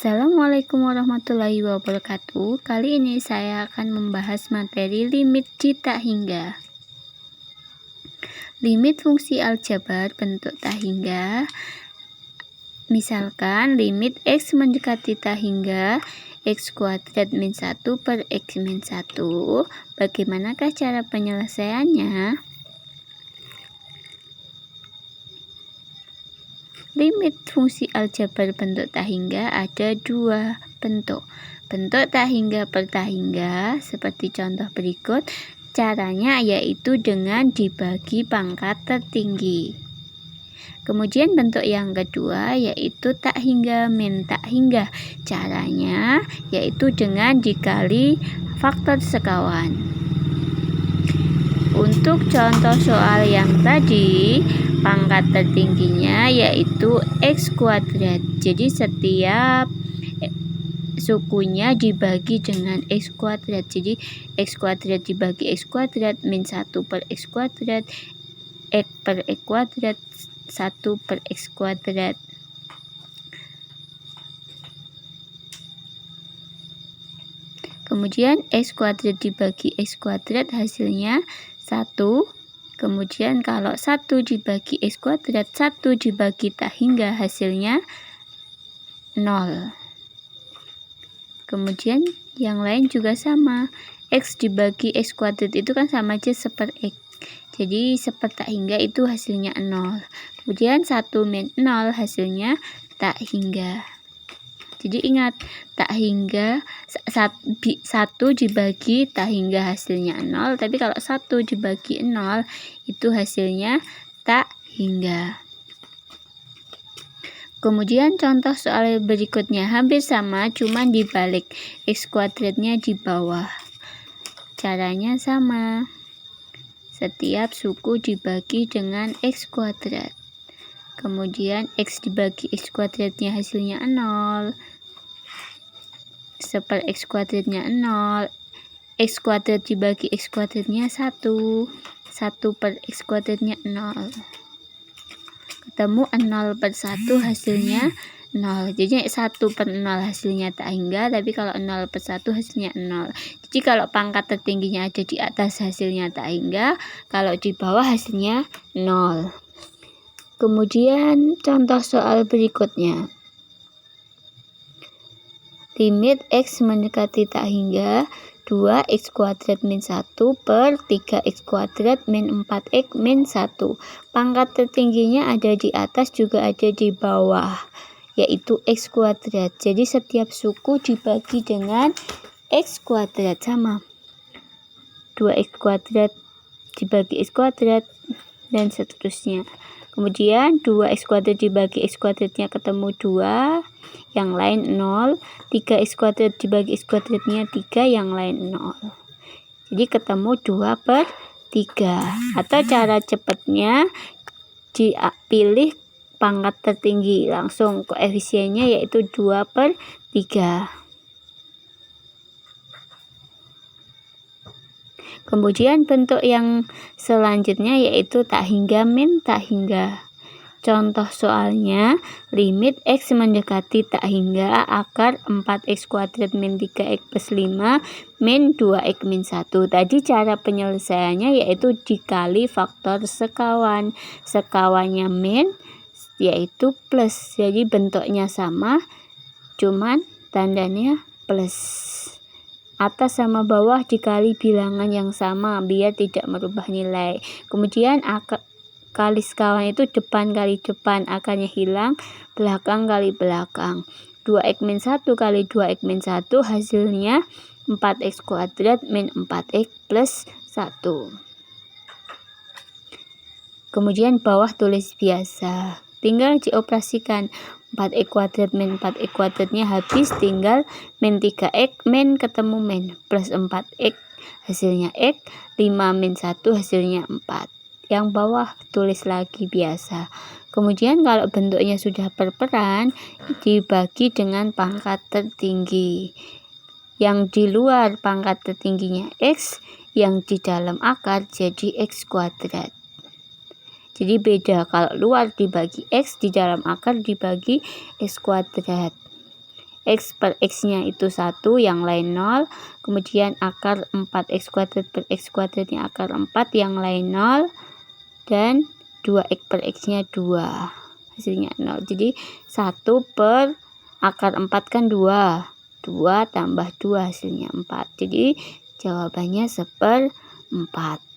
Assalamualaikum warahmatullahi wabarakatuh. Kali ini saya akan membahas materi limit di tak hingga. Limit fungsi aljabar bentuk tak hingga. Misalkan limit X mendekati tak hingga X kuadrat min 1 per X min 1. Bagaimanakah cara penyelesaiannya? Limit fungsi aljabar bentuk tak hingga ada dua bentuk. Bentuk tak hingga per tak hingga seperti contoh berikut. Caranya yaitu dengan dibagi pangkat tertinggi. Kemudian bentuk yang kedua yaitu tak hingga min tak hingga. Caranya yaitu dengan dikali faktor sekawan. Untuk contoh soal yang tadi, pangkat tertingginya yaitu X kuadrat. Jadi setiap sukunya dibagi dengan X kuadrat. Jadi X kuadrat dibagi X kuadrat min 1 per X kuadrat, X per X kuadrat, 1 per X kuadrat. Kemudian X kuadrat dibagi X kuadrat hasilnya 1. Kemudian kalau 1 dibagi X kuadrat, 1 dibagi tak hingga hasilnya 0. Kemudian yang lain juga sama. X dibagi X kuadrat itu kan sama aja seper X. Jadi seper tak hingga itu hasilnya 0. Kemudian 1 min 0 hasilnya tak hingga. Jadi ingat, tak hingga 1 dibagi tak hingga hasilnya 0, tapi kalau 1 dibagi 0 itu hasilnya tak hingga. Kemudian contoh soal berikutnya hampir sama, cuman dibalik, X kuadratnya di bawah. Caranya sama. Setiap suku dibagi dengan X kuadrat. Kemudian X dibagi X kuadratnya hasilnya 0. Seper X kuadratnya 0. X kuadrat dibagi X kuadratnya 1. 1 per X kuadratnya 0. Ketemu 0 per 1 hasilnya 0. Jadi 1 per 0 hasilnya tak hingga, tapi kalau 0 per 1 hasilnya 0. Jadi kalau pangkat tertingginya ada di atas hasilnya tak hingga, kalau di bawah hasilnya 0. Kemudian contoh soal berikutnya. Limit X mendekati tak hingga 2X kuadrat min 1 per 3X kuadrat min 4X min 1. Pangkat tertingginya ada di atas juga ada di bawah, yaitu X kuadrat. Jadi setiap suku dibagi dengan X kuadrat sama. 2X kuadrat dibagi X kuadrat dan seterusnya. Kemudian 2X kuadrat dibagi X kuadratnya ketemu 2, yang lain 0. 3X kuadrat dibagi X kuadratnya 3, yang lain 0. Jadi ketemu 2 per 3. Atau cara cepatnya dipilih pangkat tertinggi, langsung koefisiennya yaitu 2 per 3. Kemudian bentuk yang selanjutnya yaitu tak hingga min tak hingga. Contoh soalnya, limit X mendekati tak hingga akar 4X kuadrat min 3X plus 5 min 2X min 1. Tadi cara penyelesaiannya yaitu dikali faktor sekawan. Sekawannya min yaitu plus. Jadi bentuknya sama, cuman tandanya plus. Atas sama bawah dikali bilangan yang sama biar tidak merubah nilai. Kemudian kali sekawan itu depan kali depan, akarnya hilang, belakang kali belakang. 2X min 1 kali 2X min 1 hasilnya 4X kuadrat min 4X plus 1. Kemudian bawah tulis biasa. Tinggal dioperasikan. 4X kuadrat min 4X kuadratnya habis, tinggal min 3X min ketemu min plus 4X hasilnya X, 5 min 1 hasilnya 4. Yang bawah tulis lagi biasa. Kemudian kalau bentuknya sudah berperan, dibagi dengan pangkat tertinggi. Yang di luar pangkat tertingginya X, yang di dalam akar jadi X kuadrat. Jadi beda, kalau luar dibagi X, di dalam akar dibagi X kuadrat. X per X-nya itu 1, yang lain 0. Kemudian akar 4X kuadrat per X kuadratnya akar 4, yang lain 0. Dan 2X per X-nya 2. Hasilnya 0. Jadi 1 per akar 4 kan 2. 2 tambah 2 hasilnya 4. Jadi jawabannya 1/4.